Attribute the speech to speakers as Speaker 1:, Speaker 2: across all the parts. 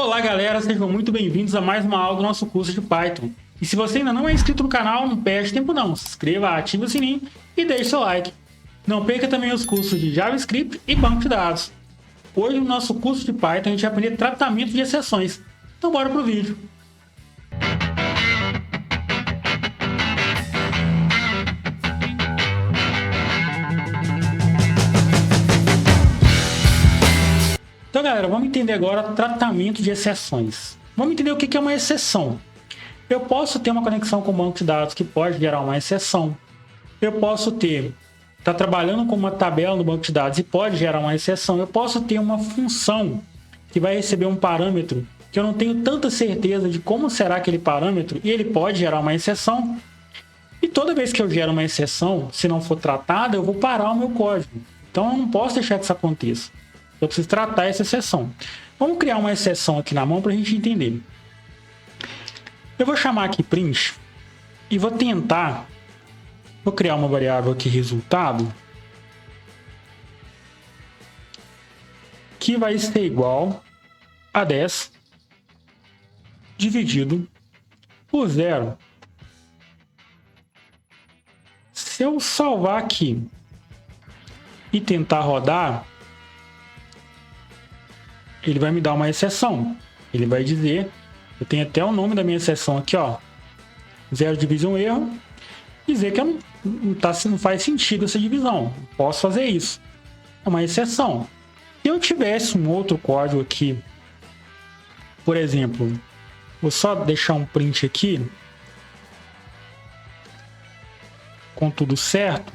Speaker 1: Olá galera, sejam muito bem-vindos a mais uma aula do nosso curso de Python. E se você ainda não é inscrito no canal, não perde tempo não, se inscreva, ative o sininho e deixe seu like. Não perca também os cursos de JavaScript e banco de dados. Hoje no nosso curso de Python a gente vai aprender tratamento de exceções. Então bora pro vídeo. Então galera, vamos entender agora tratamento de exceções. Vamos entender o que é uma exceção. Eu posso ter uma conexão com o banco de dados que pode gerar uma exceção. Eu posso estar trabalhando com uma tabela no banco de dados e pode gerar uma exceção. Eu posso ter uma função que vai receber um parâmetro que eu não tenho tanta certeza de como será aquele parâmetro e ele pode gerar uma exceção. E toda vez que eu gero uma exceção, se não for tratada, eu vou parar o meu código. Então eu não posso deixar que isso aconteça. Eu preciso tratar essa exceção. Vamos criar uma exceção aqui na mão para a gente entender. Eu vou chamar aqui print e vou criar uma variável aqui resultado que vai ser igual a 10 dividido por 0. Se eu salvar aqui e tentar rodar, ele vai me dar uma exceção. Ele vai dizer, eu tenho até o nome da minha exceção aqui, ó, 0 divisão erro, dizer que não faz sentido essa divisão. Posso fazer isso. É uma exceção. Se eu tivesse um outro código aqui, por exemplo, vou só deixar um print aqui, com tudo certo,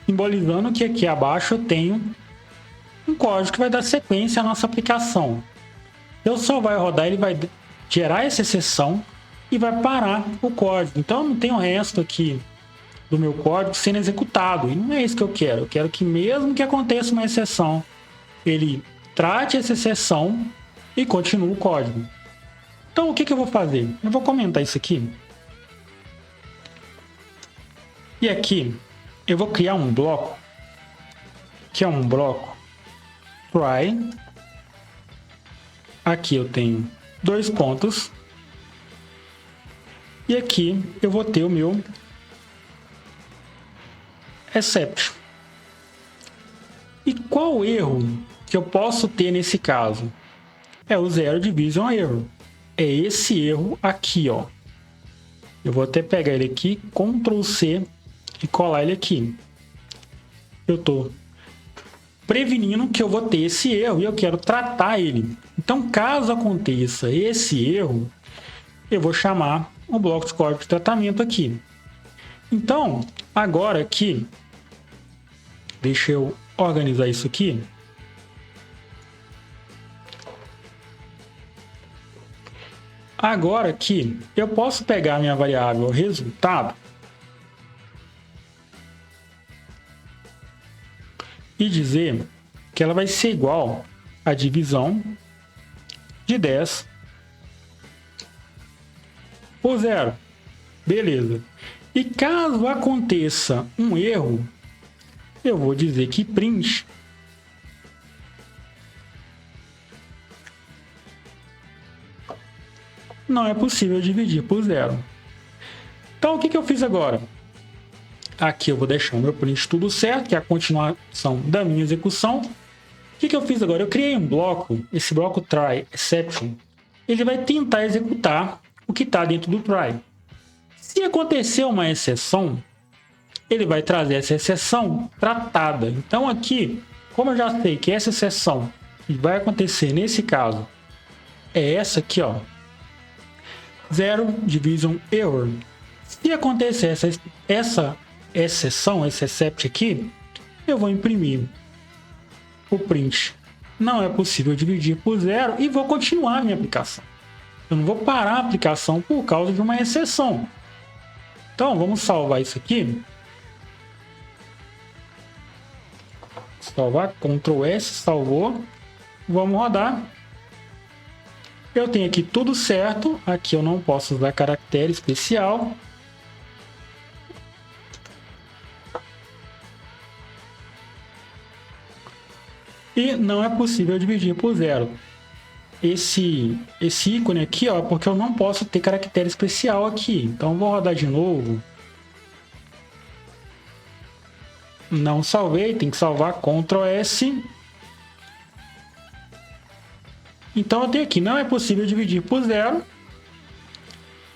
Speaker 1: simbolizando que aqui abaixo eu tenho um código que vai dar sequência à nossa aplicação. Eu só vai rodar, ele vai gerar essa exceção e vai parar o código. Então eu não tenho o resto aqui do meu código sendo executado. E não é isso que eu quero. Eu quero que mesmo que aconteça uma exceção, ele trate essa exceção e continue o código. Então o que eu vou fazer? Eu vou comentar isso aqui. E aqui eu vou criar um bloco, que é um bloco try. Aqui eu tenho 2 pontos. E aqui eu vou ter o meu except. E qual erro que eu posso ter nesse caso? É o 0 division error. É esse erro aqui, ó. Eu vou até pegar ele aqui, Ctrl C e colar ele aqui. Eu estou prevenindo que eu vou ter esse erro e eu quero tratar ele. Então, caso aconteça esse erro, eu vou chamar o bloco de código de tratamento aqui. Então, agora aqui, deixa eu organizar isso aqui. Agora aqui, eu posso pegar a minha variável resultado e dizer que ela vai ser igual à divisão de 10 por 0. Beleza. E caso aconteça um erro, eu vou dizer que print não é possível dividir por 0. Então o que eu fiz agora? Aqui eu vou deixar o meu print tudo certo, que é a continuação da minha execução. O que eu fiz agora? Eu criei um bloco, esse bloco try exception. Ele vai tentar executar o que está dentro do try. Se acontecer uma exceção, ele vai trazer essa exceção tratada. Então aqui, como eu já sei que essa exceção que vai acontecer nesse caso é essa aqui, ó, 0 division error. Se acontecer essa exceção, esse except aqui, eu vou imprimir o print. Não é possível dividir por 0 e vou continuar a minha aplicação. Eu não vou parar a aplicação por causa de uma exceção. Então, vamos salvar isso aqui. Salvar, Ctrl S, salvou. Vamos rodar. Eu tenho aqui tudo certo. Aqui eu não posso usar caractere especial. E não é possível dividir por 0. esse ícone aqui, ó, porque eu não posso ter caractere especial aqui. Então eu vou rodar de novo. Não salvei, tem que salvar, Ctrl S. Então eu tenho aqui, não é possível dividir por 0.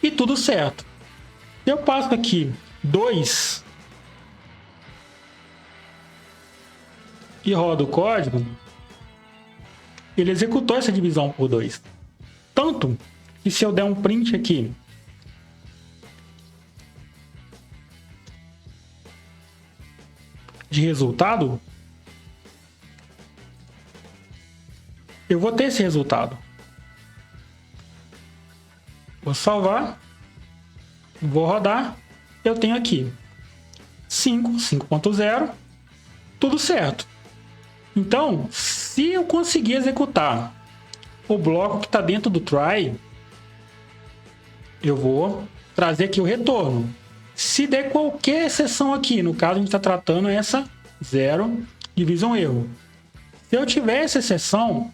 Speaker 1: E tudo certo. Eu passo aqui 2 e rodo o código, ele executou essa divisão por 2. Tanto que se eu der um print aqui de resultado, eu vou ter esse resultado. Vou salvar, vou rodar, eu tenho aqui 5.0, tudo certo. Então, se eu conseguir executar o bloco que está dentro do try, eu vou trazer aqui o retorno. Se der qualquer exceção aqui, no caso a gente está tratando essa 0 division erro. Se eu tiver essa exceção,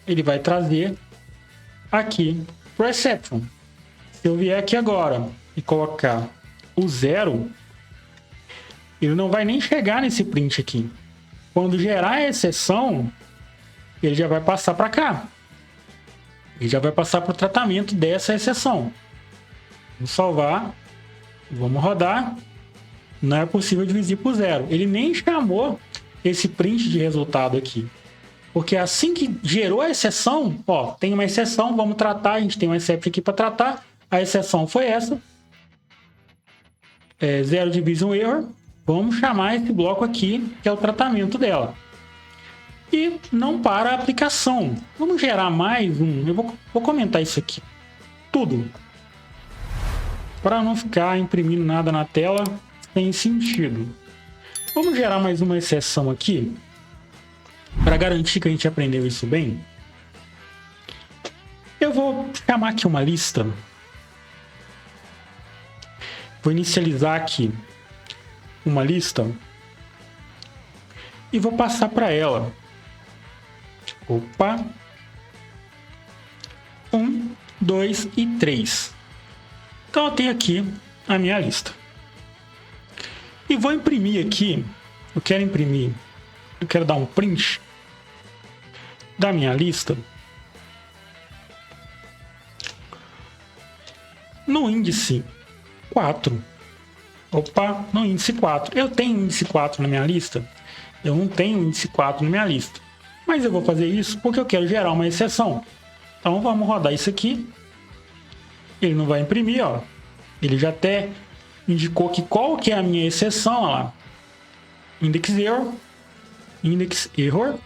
Speaker 1: ele vai trazer aqui pro exception. Se eu vier aqui agora e colocar o 0, ele não vai nem chegar nesse print aqui. Quando gerar a exceção, ele já vai passar para cá. Ele já vai passar para o tratamento dessa exceção. Vamos salvar. Vamos rodar. Não é possível dividir por 0. Ele nem chamou esse print de resultado aqui. Porque assim que gerou a exceção, ó, tem uma exceção, vamos tratar, a gente tem um except aqui para tratar. A exceção foi essa. 0 division error. Vamos chamar esse bloco aqui, que é o tratamento dela. E não para a aplicação. Vamos gerar mais um. Eu vou comentar isso aqui. Tudo. Para não ficar imprimindo nada na tela sem sentido. Vamos gerar mais uma exceção aqui. Para garantir que a gente aprendeu isso bem. Eu vou chamar aqui uma lista. Vou inicializar aqui uma lista e vou passar para ela. Opa! 1, 2 e 3. Então eu tenho aqui a minha lista. E vou imprimir aqui. Eu quero dar um print da minha lista no índice 4. Opa, no índice 4. Eu tenho índice 4 na minha lista? Eu não tenho índice 4 na minha lista. Mas eu vou fazer isso porque eu quero gerar uma exceção. Então vamos rodar isso aqui. Ele não vai imprimir, ó. Ele já até indicou que qual que é a minha exceção, ó lá. Index error.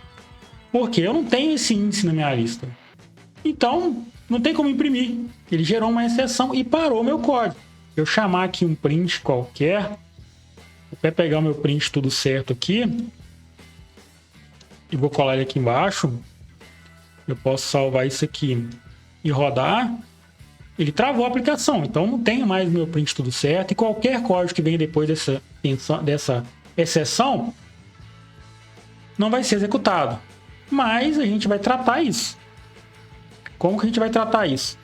Speaker 1: Porque eu não tenho esse índice na minha lista. Então, não tem como imprimir. Ele gerou uma exceção e parou meu código. Eu chamar aqui um print qualquer, vou pegar o meu print tudo certo aqui e vou colar ele aqui embaixo. Eu posso salvar isso aqui e rodar. Ele travou a aplicação, então não tenho mais meu print tudo certo. E qualquer código que venha depois dessa exceção não vai ser executado. Mas a gente vai tratar isso. Como que a gente vai tratar isso?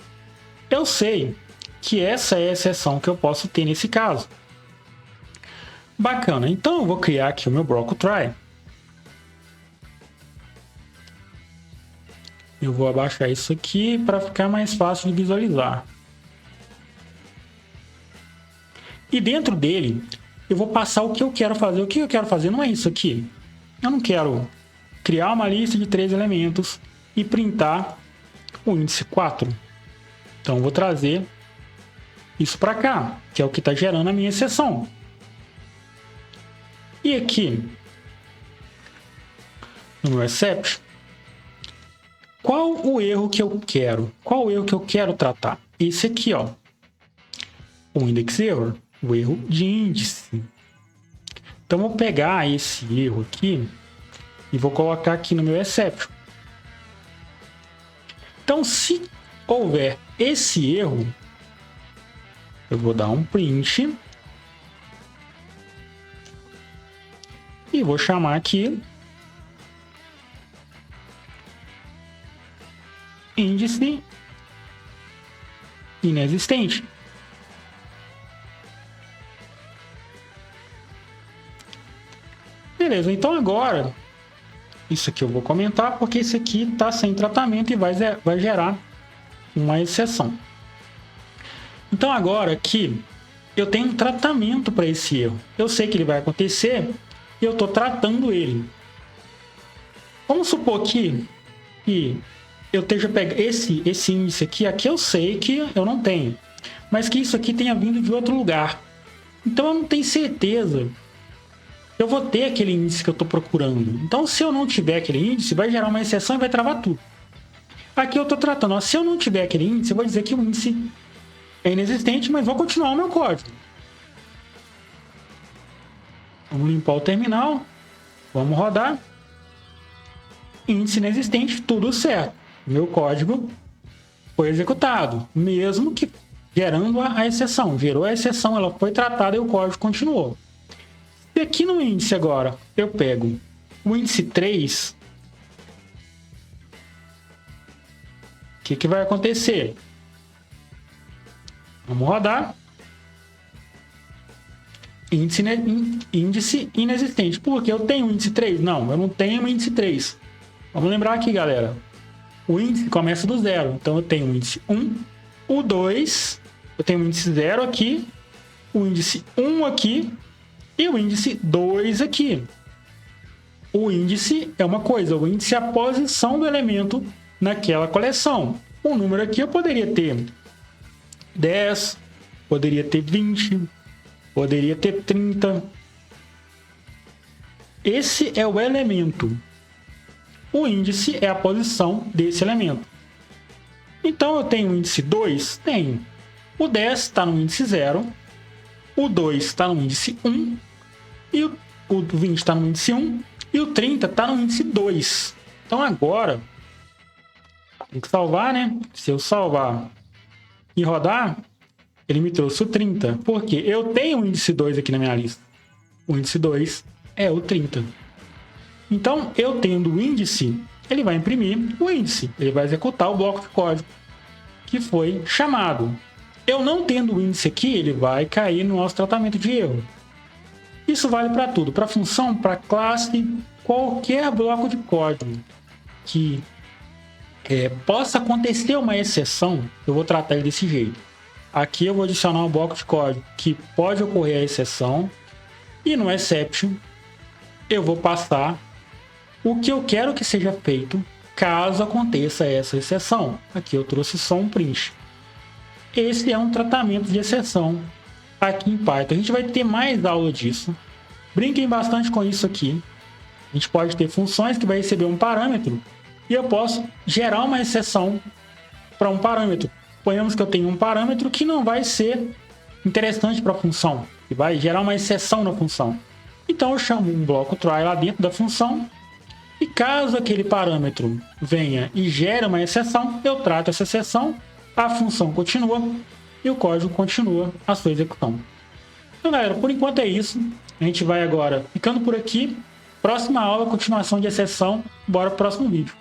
Speaker 1: Eu sei que essa é a exceção que eu posso ter nesse caso. Bacana, então eu vou criar aqui o meu bloco try. Eu vou abaixar isso aqui para ficar mais fácil de visualizar. E dentro dele, eu vou passar o que eu quero fazer. O que eu quero fazer não é isso aqui. Eu não quero criar uma lista de 3 elementos e printar o índice 4. Então eu vou trazer isso para cá, que é o que está gerando a minha exceção. E aqui, no meu except, qual o erro que eu quero? Qual o erro que eu quero tratar? Esse aqui, ó. O index error, o erro de índice. Então, eu vou pegar esse erro aqui e vou colocar aqui no meu exception. Então, se houver esse erro, eu vou dar um print e vou chamar aqui índice inexistente. Beleza, então agora, isso aqui eu vou comentar porque esse aqui está sem tratamento e vai gerar uma exceção. Então agora aqui eu tenho um tratamento para esse erro. Eu sei que ele vai acontecer e eu estou tratando ele. Vamos supor que eu esteja pegando esse índice aqui eu sei que eu não tenho, mas que isso aqui tenha vindo de outro lugar. Então eu não tenho certeza. Eu vou ter aquele índice que eu estou procurando. Então, se eu não tiver aquele índice, vai gerar uma exceção e vai travar tudo. Aqui eu estou tratando. Ó, se eu não tiver aquele índice, eu vou dizer que o índice é inexistente, mas vou continuar o meu código. Vamos limpar o terminal. Vamos rodar. Índice inexistente, tudo certo. Meu código foi executado, mesmo que gerando a exceção. Gerou a exceção, ela foi tratada e o código continuou. E aqui no índice agora, eu pego o índice 3. O que vai acontecer? Vamos rodar. Índice inexistente. Por que eu tenho índice 3? Não, eu não tenho índice 3. Vamos lembrar aqui, galera. O índice começa do 0. Então, eu tenho o índice 1, o 2, eu tenho o índice 0 aqui, o índice 1 aqui, e o índice 2 aqui. O índice é uma coisa, o índice é a posição do elemento naquela coleção. O número aqui eu poderia ter 10, poderia ter 20, poderia ter 30. Esse é o elemento. O índice é a posição desse elemento. Então eu tenho o índice 2? Tenho. O 10 está no índice 0. O 2 está no índice 1, e o 20 está no índice 1, e o 30 está no índice 2. Então agora, tem que salvar, né? Se eu salvar e rodar, ele me trouxe o 30, porque eu tenho o índice 2 aqui na minha lista. O índice 2 é o 30. Então, eu tendo o índice, ele vai imprimir o índice, ele vai executar o bloco de código que foi chamado. Eu não tendo o índice aqui, ele vai cair no nosso tratamento de erro. Isso vale para tudo, para função, para classe, qualquer bloco de código que possa acontecer uma exceção, eu vou tratar ele desse jeito. Aqui eu vou adicionar um bloco de código que pode ocorrer a exceção, e no exception eu vou passar o que eu quero que seja feito caso aconteça essa exceção. Aqui eu trouxe só um print. Esse é um tratamento de exceção aqui em Python. A gente vai ter mais aula disso. Brinquem bastante com isso aqui. A gente pode ter funções que vai receber um parâmetro e eu posso gerar uma exceção para um parâmetro. Suponhamos que eu tenho um parâmetro que não vai ser interessante para a função, que vai gerar uma exceção na função. Então eu chamo um bloco try lá dentro da função, e caso aquele parâmetro venha e gere uma exceção, eu trato essa exceção, a função continua e o código continua a sua execução. Então, galera, por enquanto é isso. A gente vai agora ficando por aqui. Próxima aula, continuação de exceção. Bora pro próximo vídeo.